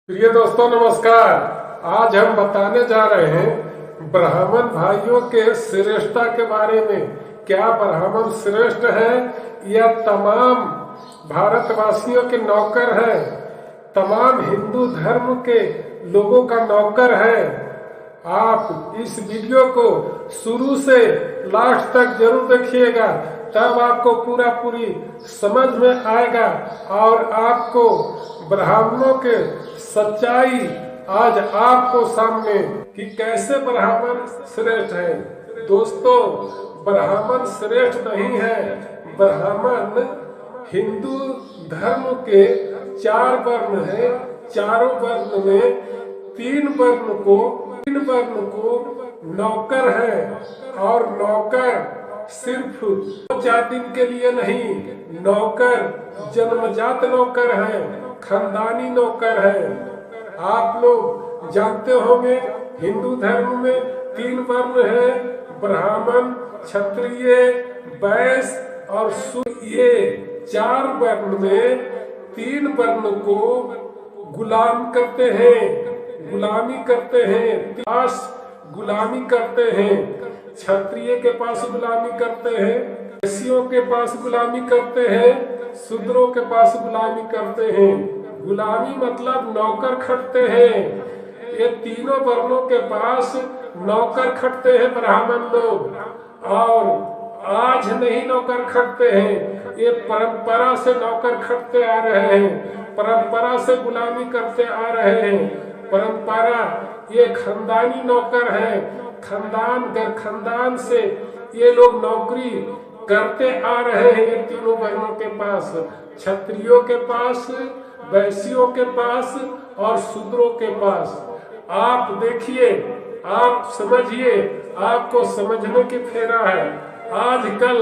प्रिय दोस्तों नमस्कार। आज हम बताने जा रहे हैं ब्राह्मण भाइयों के श्रेष्ठता के बारे में। क्या ब्राह्मण श्रेष्ठ है या तमाम भारतवासियों के नौकर है, तमाम हिंदू धर्म के लोगों का नौकर है? आप इस वीडियो को शुरू से लास्ट तक जरूर देखिएगा, तब आपको पूरी समझ में आएगा और आपको ब्राह्मणों के सच्चाई आज आपको सामने कि कैसे ब्राह्मण श्रेष्ठ है। दोस्तों, ब्राह्मण श्रेष्ठ नहीं है। ब्राह्मण हिंदू धर्म के 4 वर्ण है। चारों वर्ण में तीन वर्ण को नौकर है, और नौकर सिर्फ 4 दिन के लिए नहीं, नौकर जन्मजात नौकर है, खानदानी नौकर है। आप लोग जानते होंगे हिंदू धर्म में 3 वर्ण है, ब्राह्मण, क्षत्रिय, वैश्य और शूद्र। ये 4 वर्ण में 3 वर्ण को गुलाम करते हैं, गुलामी करते हैं, गुलामी करते हैं। क्षत्रिय के पास गुलामी करते हैं, वैश्यों के पास गुलामी करते हैं, शूद्रों के पास गुलामी करते हैं। गुलामी मतलब नौकर खटते हैं। ये तीनों वर्णों के पास नौकर खटते हैं ब्राह्मण लोग, और आज नहीं नौकर खटते हैं, ये परंपरा से नौकर खटते आ रहे हैं, परंपरा से गुलामी करते आ रहे हैं। परंपरा, ये खानदानी नौकर है, खानदान दर खानदान से ये लोग नौकरी करते आ रहे हैं। ये तीनों वर्णों के पास, क्षत्रियों के पास, वैश्यों के पास और शूद्रों के पास। आप देखिए, आप समझिए, आपको समझने की फेरा है। आजकल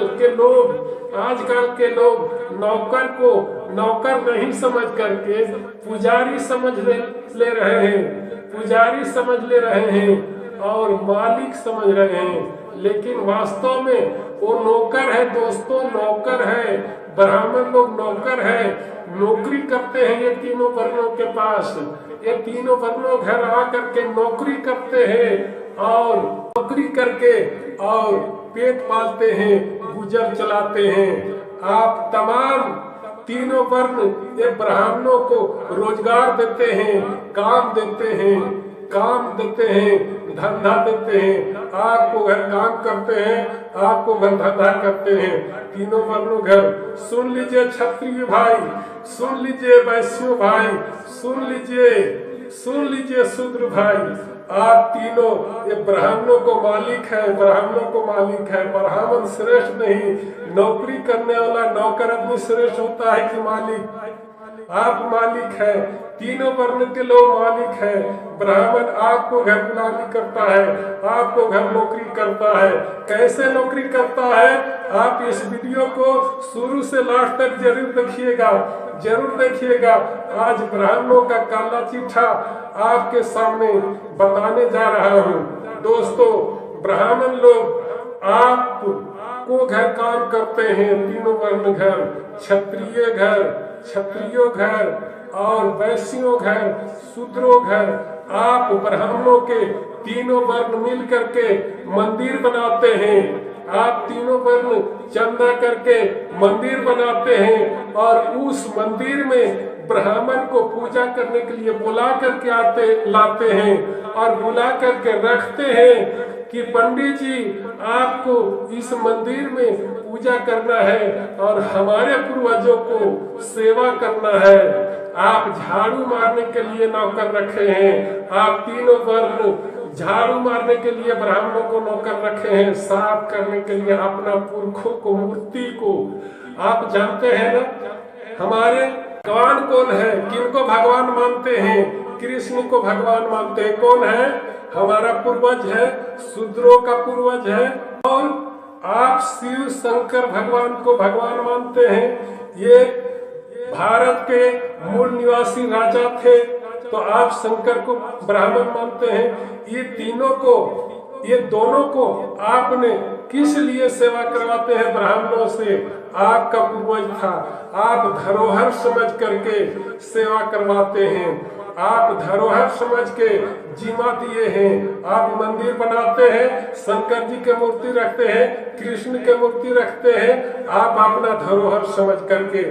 के लोग नौकर को नौकर नहीं समझ करके पुजारी समझ ले रहे हैं, पुजारी समझ ले रहे हैं और मालिक समझ रहे हैं, लेकिन वास्तव में वो नौकर है। दोस्तों, नौकर है। ब्राह्मण लोग नौकर है, नौकरी करते हैं। ये तीनों वर्णों के पास, ये तीनों वर्णों घर आकर के नौकरी करते हैं, और नौकरी करके और पेट पालते हैं, गुजर चलाते हैं। आप तमाम तीनों वर्ण ये ब्राह्मणों को रोजगार देते हैं, काम देते हैं, धंधा देते हैं। आपको घर काम करते हैं, आपको घर धंधा करते हैं। तीनों वर्णों घर। सुन लीजिए क्षत्रिय भाई, सुन लीजिए वैश्य भाई, सुन लीजिए शूद्र भाई। आप तीनों ये ब्राह्मणों को मालिक है, ब्राह्मणों को मालिक है। ब्राह्मण श्रेष्ठ नहीं, नौकरी करने वाला नौकर आदमी श्रेष्ठ होता है कि मालिक? आप मालिक है, तीनों वर्ण के लोग मालिक है। ब्राह्मण आपको घर गुलामी करता है, आपको घर नौकरी करता है। कैसे नौकरी करता है? आप इस वीडियो को शुरू से लास्ट तक जरूर देखिएगा। आज ब्राह्मणों का काला चिट्ठा आपके सामने बताने जा रहा हूँ। दोस्तों, ब्राह्मण लोग आपको घर काम करते हैं, तीनों वर्ण घर, क्षत्रियो घर और वैश्यों घर, शूद्रों घर। आप ब्राह्मणों के तीनों वर्ण मिल करके मंदिर बनाते हैं। आप तीनों वर्ण चंदा करके मंदिर बनाते हैं, और उस मंदिर में ब्राह्मण को पूजा करने के लिए बुला करके लाते हैं, और बुला करके रखते हैं कि पंडित जी आपको इस मंदिर में पूजा करना है और हमारे पूर्वजों को सेवा करना है। आप झाड़ू मारने के लिए नौकर रखे हैं। आप तीनों वर्ण झाड़ू मारने के लिए ब्राह्मणों को नौकर रखे हैं, साफ करने के लिए अपना पुरखों को, मूर्ति को। आप जानते हैं ना, हमारे भगवान कौन है? किनको भगवान मानते हैं? कृष्ण को भगवान मानते हैं। कौन है? हमारा पूर्वज है, शूद्रों का पूर्वज है। और आप शिव शंकर भगवान को भगवान मानते हैं। ये भारत के मूल निवासी राजा थे, तो आप शंकर को ब्राह्मण मानते हैं। ये दोनों को आपने किस लिए सेवा करवाते हैं ब्राह्मणों से? आपका पूर्वज था, आप धरोहर समझ करके सेवा करवाते हैं। आप धरोहर समझ के जीवा दिए हैं। आप मंदिर बनाते हैं, शंकर जी के मूर्ति रखते हैं, कृष्ण के मूर्ति रखते हैं, आप अपना धरोहर समझ करके,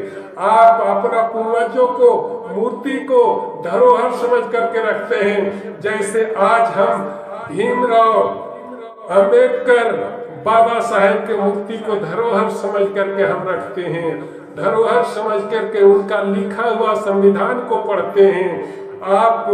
आप अपना पूर्वजों को मूर्ति को धरोहर समझ करके रखते हैं। जैसे आज हम भीमराव अंबेडकर बाबा साहेब के मूर्ति को धरोहर समझ करके हम रखते हैं, धरोहर समझ करके उनका लिखा हुआ संविधान को पढ़ते हैं। आप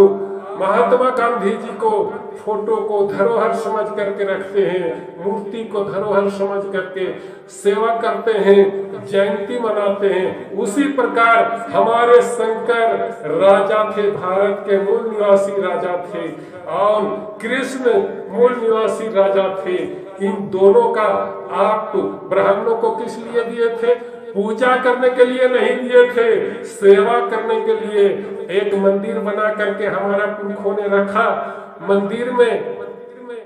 महात्मा गांधी जी को फोटो को धरोहर समझ करके रखते हैं, मूर्ति को धरोहर समझ करके सेवा करते हैं, जयंती मनाते हैं। उसी प्रकार हमारे शंकर राजा थे, भारत के मूल निवासी राजा थे, और कृष्ण मूल निवासी राजा थे। इन दोनों का आप ब्राह्मणों को किस लिए दिए थे? पूजा करने के लिए नहीं दिए थे, सेवा करने के लिए। एक मंदिर बना करके हमारा पुरखों ने रखा, मंदिर में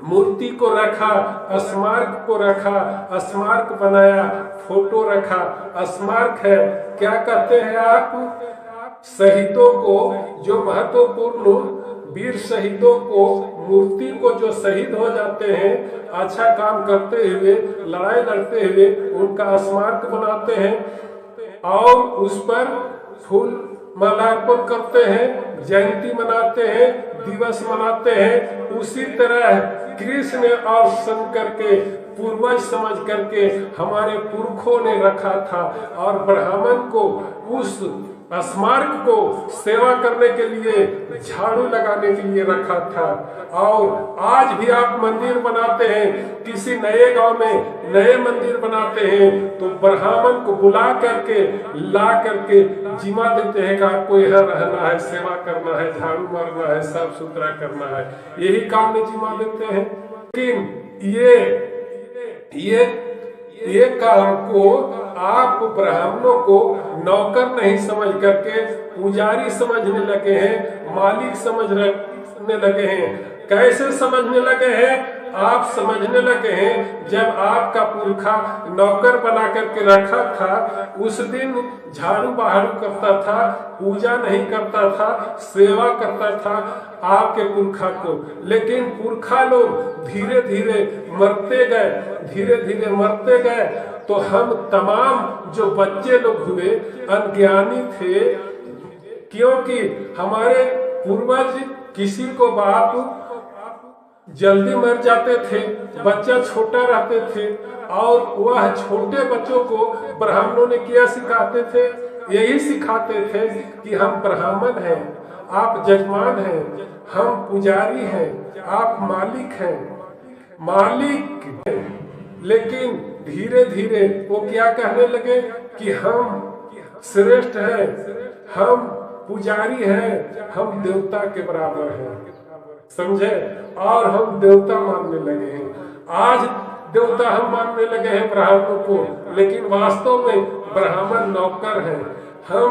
मूर्ति को रखा, स्मारक को रखा, स्मारक बनाया, फोटो रखा। स्मारक है, क्या कहते हैं आप? शहीदों को, जो महत्वपूर्ण वीर शहीदों को, मूर्ति को जो शहीद हो जाते हैं अच्छा काम करते हुए, लड़ाई लड़ते हुए, उनका स्मारक बनाते हैं और उस पर फूल मालार्पण करते हैं, जयंती मनाते हैं, दिवस मनाते हैं। उसी तरह कृष्ण और शंकर के पूर्वज समझ करके हमारे पुरखों ने रखा था, और ब्राह्मण को उस स्मारक को सेवा करने के लिए, झाड़ू लगाने के लिए रखा था। और आज भी आप मंदिर बनाते हैं, किसी नए गांव में नए मंदिर बनाते हैं तो ब्राह्मण को बुला करके, ला करके जिम्मा देते हैं कि आपको यहाँ रहना है, सेवा करना है, झाड़ू मारना है, साफ सुथरा करना है, यही काम में जिम्मा देते हैं। लेकिन ये काम को आप ब्राह्मणों को नौकर नहीं समझ करके पुजारी समझने लगे हैं, मालिक समझने लगे हैं। कैसे समझने लगे हैं? आप समझने लगे हैं जब आपका पुरखा नौकर बना करके रखा था, उस दिन झाड़ू बहारू करता था, पूजा नहीं करता था, सेवा करता था आपके पुरखा को। लेकिन पुरखा लोग धीरे धीरे मरते गए, धीरे धीरे मरते गए, तो हम तमाम जो बच्चे लोग हुए अज्ञानी थे, क्योंकि हमारे पूर्वज किसी को बाप जल्दी मर जाते थे, बच्चा छोटा रहते थे, और वह छोटे बच्चों को ब्राह्मणों ने क्या सिखाते थे? यही सिखाते थे कि हम ब्राह्मण हैं, आप जजमान हैं, हम पुजारी हैं, आप मालिक हैं, मालिक हैं। लेकिन धीरे धीरे वो क्या कहने लगे कि हम श्रेष्ठ हैं, हम पुजारी हैं, हम देवता के बराबर हैं, समझे? और हम देवता मानने लगे हैं। आज देवता हम मानने लगे हैं ब्राह्मणों को, लेकिन वास्तव में ब्राह्मण नौकर हैं। हम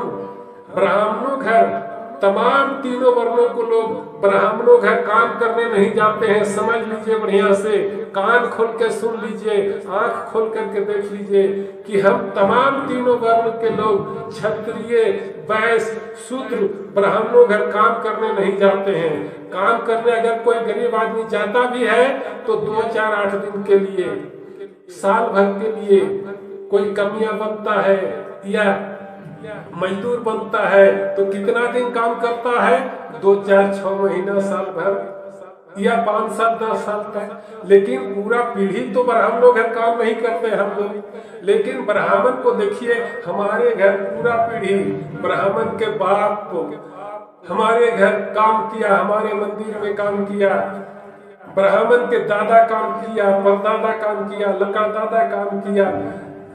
ब्राह्मणों घर, तमाम तीनों वर्णों को लोग ब्राह्मणों घर काम करने नहीं जाते हैं। समझ लीजिए बढ़िया से, कान खोल के सुन लीजिए, आंख खोल करके देख लीजिए कि हम तमाम तीनों वर्ण के लोग, क्षत्रिय, वैश्य, शूद्र, ब्राह्मणों घर काम करने नहीं जाते हैं। काम करने अगर कोई गरीब आदमी जाता भी है तो 2, 4, 8 दिन के लिए, साल भर के लिए कोई कमियां बनता है या मजदूर बनता है तो कितना दिन काम करता है? 2, 4, 6 महीना, साल भर या 5 साल, 10 साल तक। लेकिन पूरा पीढ़ी तो ब्राह्मणों घर काम नहीं करते हम लोग। लेकिन ब्राह्मण को देखिए, हमारे घर पूरा पीढ़ी ब्राह्मण के बाप को हमारे घर काम किया, हमारे मंदिर में काम किया, ब्राह्मण के दादा काम किया, परदादा काम किया, लका दादा काम किया।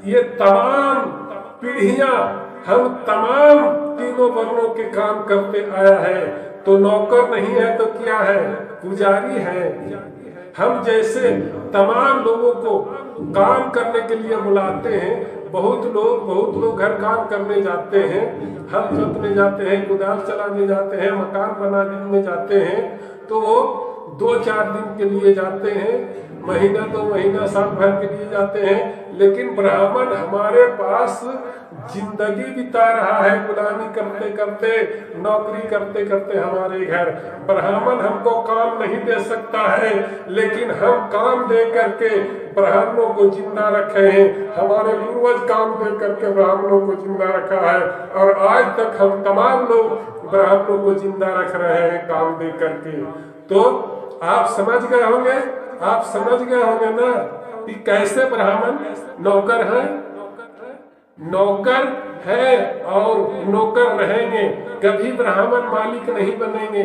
ये तमाम पीढ़ियां हम तमाम तीनों वर्णों के काम करते आया है। तो नौकर नहीं है तो क्या है? पुजारी है। हम जैसे तमाम लोगों को काम करने के लिए बुलाते हैं। बहुत लोग घर काम करने जाते हैं, हल जोतने जाते हैं, कुदाल चलाने जाते हैं, मकान बनाने जाते हैं, तो वो 2, 4 दिन के लिए जाते हैं, महीना 2 महीना, साल भर के लिए जाते हैं। लेकिन ब्राह्मण हमारे पास जिंदगी बिता रहा है गुलामी करते करते, नौकरी करते करते हमारे घर। ब्राह्मण हमको काम नहीं दे सकता है, लेकिन हम काम दे करके ब्राह्मणों को जिंदा रखे हैं। हमारे पूर्वज काम दे करके ब्राह्मणों को जिंदा रखा है, और आज तक हम तमाम लोग ब्राह्मणों को जिंदा रख रहे हैं काम दे करके। तो आप समझ गए होंगे, आप समझ गए होंगे ना कि कैसे ब्राह्मण नौकर हैं, नौकर है और नौकर रहेंगे, कभी ब्राह्मण मालिक नहीं बनेंगे।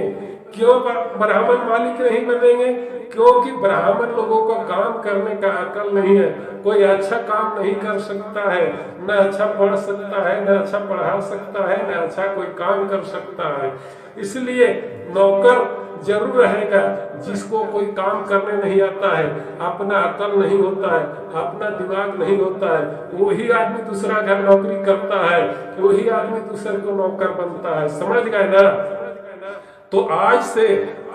क्यों ब्राह्मण मालिक नहीं बनेंगे? क्योंकि ब्राह्मण लोगों को काम करने का अकल नहीं है। कोई अच्छा काम नहीं कर सकता है, न अच्छा पढ़ सकता है, न अच्छा पढ़ा सकता है, न अच्छा कोई काम कर सकता है। इसलिए नौकर जरूर रहेगा जिसको कोई काम करने नहीं आता है, अपना अकल नहीं होता है, अपना दिमाग नहीं होता है, वही आदमी दूसरा घर नौकरी करता है, वही आदमी दूसरे को नौकर बनता है। समझ गए ना? तो आज से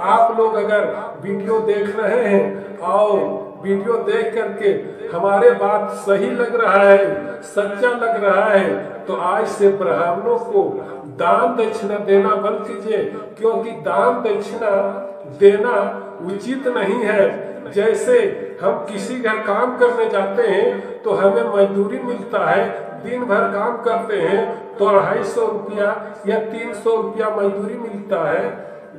आप लोग अगर वीडियो देख रहे हैं और वीडियो देख करके हमारे बात सही लग रहा है, सच्चा लग रहा है, तो आज से ब्राह्मणों को दान दक्षिणा देना बंद कीजिए, क्योंकि दान दक्षिणा देना उचित नहीं है। जैसे हम किसी घर काम करने जाते हैं तो हमें मजदूरी मिलता है, दिन भर काम करते हैं तो 250 रुपया या 300 रुपया मजदूरी मिलता है,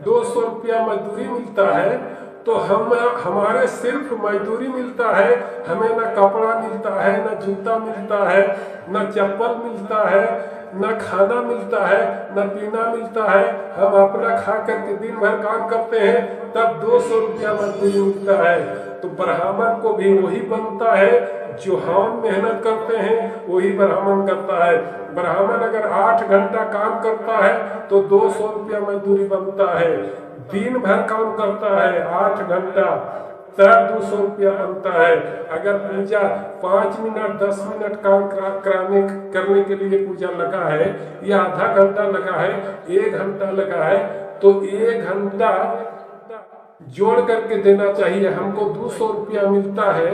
200 रुपया मजदूरी मिलता है। तो हमारे सिर्फ मजदूरी मिलता है, हमें न कपड़ा मिलता है, न जूता मिलता है, न चप्पल मिलता है, न खाना मिलता है, न पीना मिलता है। हम अपना खा करके दिन भर काम करते हैं, तब 200 रुपया मजदूरी मिलता है। तो ब्राह्मण को भी वही बनता है जो हम मेहनत करते हैं, वही ब्राह्मण करता है। ब्राह्मण अगर 8 घंटा काम करता है तो 200 रुपया मजदूरी बनता है। दिन भर काम करता है 8 घंटा, तब 200 रुपया बनता है। अगर पूजा 5 मिनट 10 मिनट काम करने के लिए पूजा लगा है, या आधा घंटा लगा है, 1 घंटा लगा है, तो 1 घंटा जोड़ करके देना चाहिए। हमको 200 रुपया मिलता है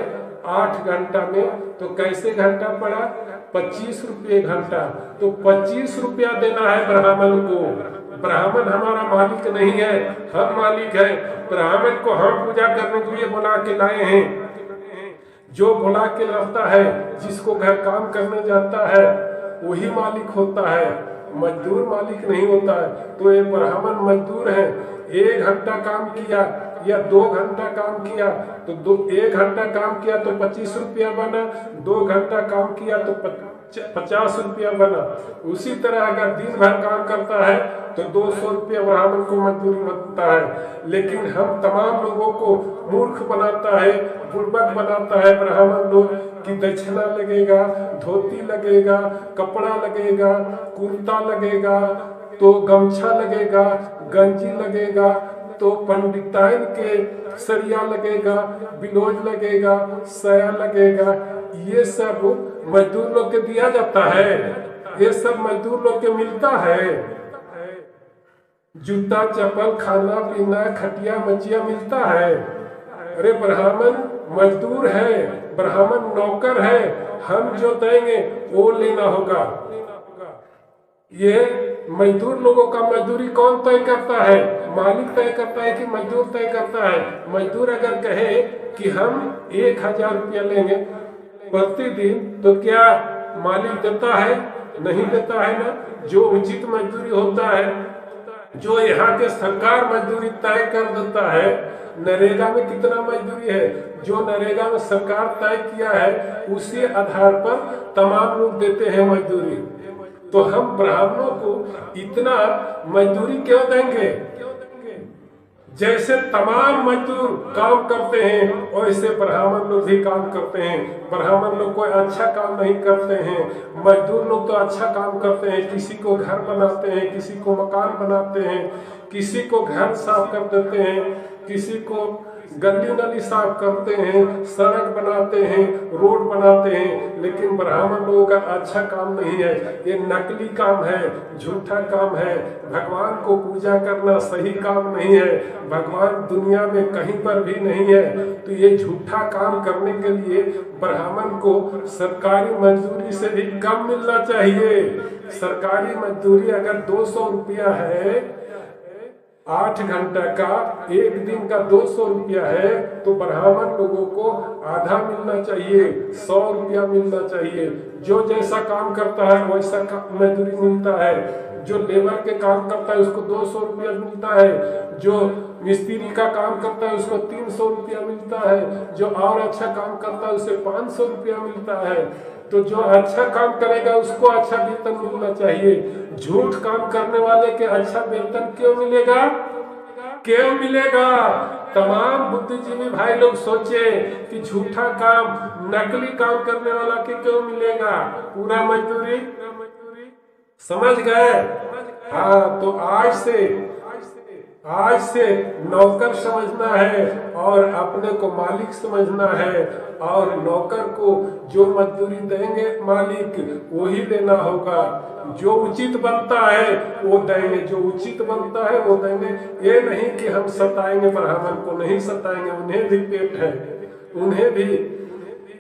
8 घंटा में, तो कैसे घंटा पड़ा? 25 रुपये घंटा। तो 25 रुपया देना है ब्राह्मण को। ब्राह्मण हमारा मालिक नहीं है, हम मालिक है। ब्राह्मण को हम पूजा करने के लिए बुला के लाए हैं। जो बुला के लाता है, जिसको घर काम करने जाता है, वही मालिक होता है, मजदूर मालिक नहीं होता है। तो ये ब्राह्मण मजदूर है। 1 घंटा काम किया या 2 घंटा काम किया तो 1 घंटा काम किया तो 25 रुपया बना, 2 घंटा काम किया तो 50 रुपया बना। उसी तरह अगर दिन भर काम करता है तो 200 रुपया ब्राह्मण को मजदूरी बनता है। लेकिन हम तमाम लोगों को मूर्ख बनाता है, बुड़बक बनाता है ब्राह्मण लोग कि दक्षिणा लगेगा, धोती लगेगा, कपड़ा लगेगा, कुर्ता लगेगा, तो गमछा लगेगा, गंजी लगेगा, तो पंडिताइन के सरिया लगेगा, बिलोज लगेगा, सया लगेगा। ये सब मजदूर लोग के दिया जाता है, ये सब मजदूर लोग के मिलता है। जूता चप्पल खाना पीना खटिया मचिया मिलता है। अरे ब्राह्मण मजदूर है, ब्राह्मण नौकर है, हम जो देंगे वो लेना होगा। ये मजदूर लोगों का मजदूरी कौन तय करता है? मालिक तय करता है कि मजदूर तय करता है? मजदूर अगर कहे कि हम 1000 रुपया लेंगे प्रतिदिन, तो क्या मालिक देता है? नहीं देता है ना। जो उचित मजदूरी होता है, जो यहाँ के सरकार मजदूरी तय कर देता है। नरेगा में कितना मजदूरी है, जो नरेगा में सरकार तय किया है, उसी आधार पर तमाम लोग देते हैं मजदूरी। तो हम ब्राह्मणों को इतना मजदूरी क्यों देंगे? जैसे तमाम मजदूर काम करते हैं, वैसे ब्राह्मण लोग भी काम करते हैं। ब्राह्मण लोग कोई अच्छा काम नहीं करते हैं, मजदूर लोग तो अच्छा काम करते हैं। किसी को घर बनाते हैं, किसी को मकान बनाते हैं, किसी को घर साफ कर देते हैं, किसी को गली नली साफ करते हैं, सड़क बनाते हैं, रोड बनाते हैं, लेकिन ब्राह्मण लोगों का अच्छा काम नहीं है। ये नकली काम है, झूठा काम है। भगवान को पूजा करना सही काम नहीं है। भगवान दुनिया में कहीं पर भी नहीं है। तो ये झूठा काम करने के लिए ब्राह्मण को सरकारी मजदूरी से भी कम मिलना चाहिए। सरकारी मजदूरी अगर 200 रुपया है, 8 घंटा का, एक दिन का 200 रुपया है, तो ब्राह्मण लोगों को आधा मिलना चाहिए, 100 रुपया मिलना चाहिए। जो जैसा काम करता है वैसा मजदूरी मिलता है। जो लेबर के काम करता है उसको 200 रुपया मिलता है। जो मिस्त्री का काम करता है उसको 300 रुपया मिलता है। जो और अच्छा काम करता है उसे 500 रुपया मिलता है। तो जो अच्छा काम करेगा उसको अच्छा वेतन मिलना चाहिए। झूठ काम करने वाले के अच्छा वेतन क्यों मिलेगा? क्यों मिलेगा? तमाम बुद्धिजीवी भाई लोग सोचे कि झूठा काम, नकली काम करने वाला के क्यों मिलेगा पूरा मजदूरी? समझ गए? हाँ, तो आज से नौकर समझना है और अपने को मालिक समझना है। और नौकर को जो मजदूरी देंगे मालिक वही देना होगा। जो उचित बनता है वो देंगे, जो उचित बनता है वो देंगे। ये नहीं कि हम सताएंगे ब्राह्मण को, नहीं सताएंगे। उन्हें भी पेट है, उन्हें भी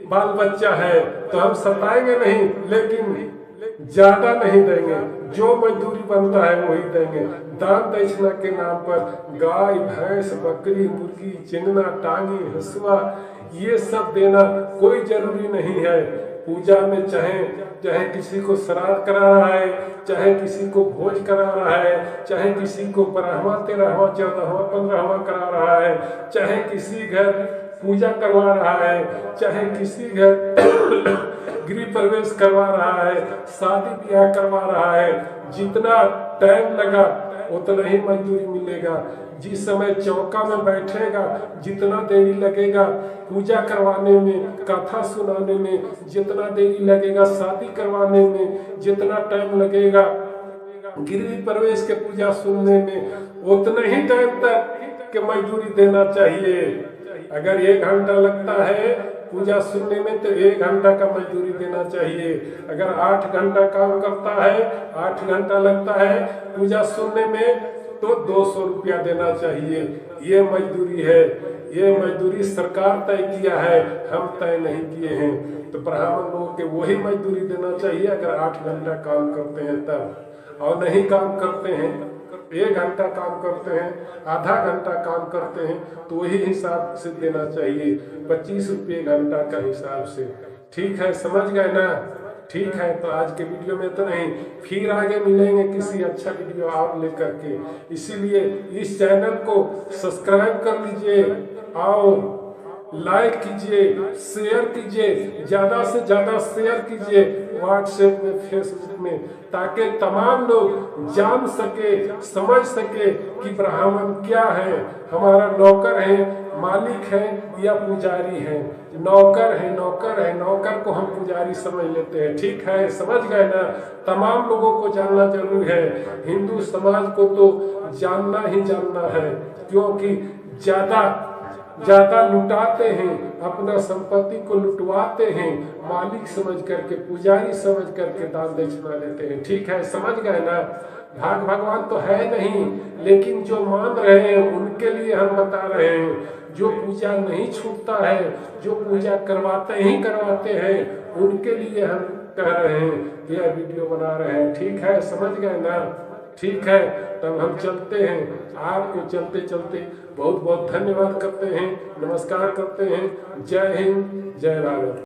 बाल बच्चा है, तो हम सताएंगे नहीं, लेकिन ज्यादा नहीं देंगे। जो मजदूरी बनता है वही देंगे। दान दक्षिणा के नाम पर गाय, भैंस, बकरी, मुर्गी, चिंगना, टांगी, हसुआ ये सब देना कोई जरूरी नहीं है। पूजा में चाहे किसी को श्राद्ध करा रहा है, चाहे किसी को भोज करा रहा है, चाहे किसी को 12वां, 13वां, 14वां, 15वां करा रहा है, चाहे किसी घर पूजा करवा रहा है, चाहे किसी घर गृह प्रवेश करवा रहा है, शादी ब्याह करवा रहा है, जितना टाइम लगा उतना ही मजदूरी मिलेगा। जिस समय चौका में बैठेगा जितना देरी लगेगा, पूजा करवाने में, कथा सुनाने में जितना देरी लगेगा, शादी करवाने में जितना टाइम लगेगा, गृह प्रवेश के पूजा सुनने में उतना ही टाइम तक के मजदूरी देना चाहिए। अगर 1 घंटा लगता है पूजा सुनने में तो 1 घंटा का मजदूरी देना चाहिए। अगर 8 घंटा काम करता है, 8 घंटा लगता है पूजा सुनने में, तो 200 रुपया देना चाहिए। ये मजदूरी है। ये मजदूरी सरकार तय किया है, हम तय नहीं किए हैं। तो ब्राह्मण लोगों के वही मजदूरी देना चाहिए अगर 8 घंटा काम करते हैं तब। और नहीं काम करते हैं, 1 घंटा काम करते हैं, आधा घंटा काम करते हैं, तो वही हिसाब से देना चाहिए, 25 रुपये घंटा का हिसाब से। ठीक है, समझ गए ना? ठीक है, तो आज के वीडियो में तो नहीं, फिर आगे मिलेंगे किसी अच्छा वीडियो आप लेकर के। इसीलिए इस चैनल को सब्सक्राइब कर लीजिए और लाइक कीजिए, शेयर कीजिए, ज्यादा से ज्यादा शेयर कीजिए व्हाट्सएप में, फेसबुक में, ताकि तमाम लोग जान सके, समझ सके कि ब्राह्मण क्या है। हमारा नौकर है, मालिक है या पुजारी है? नौकर है, नौकर है। नौकर को हम पुजारी समझ लेते हैं। ठीक है, समझ गए ना? तमाम लोगों को जानना जरूरी है। हिंदू समाज को तो जानना ही जानना है, क्योंकि ज्यादा लुटाते हैं, अपना संपत्ति को लुटवाते हैं, मालिक समझ करके, पुजारी समझ करके दान दक्षिणा लेते हैं। ठीक है, समझ गए ना? भगवान तो है नहीं, लेकिन जो मान रहे हैं उनके लिए हम बता रहे हैं। जो पूजा नहीं छूटता है, जो पूजा करवाते हैं, उनके लिए हम कह रहे हैं, यह वीडियो बना रहे हैं। ठीक है, समझ गए ना? ठीक है, तब हम चलते हैं। आपको चलते चलते बहुत बहुत धन्यवाद करते हैं, नमस्कार करते हैं। जय हिंद, जय भारत।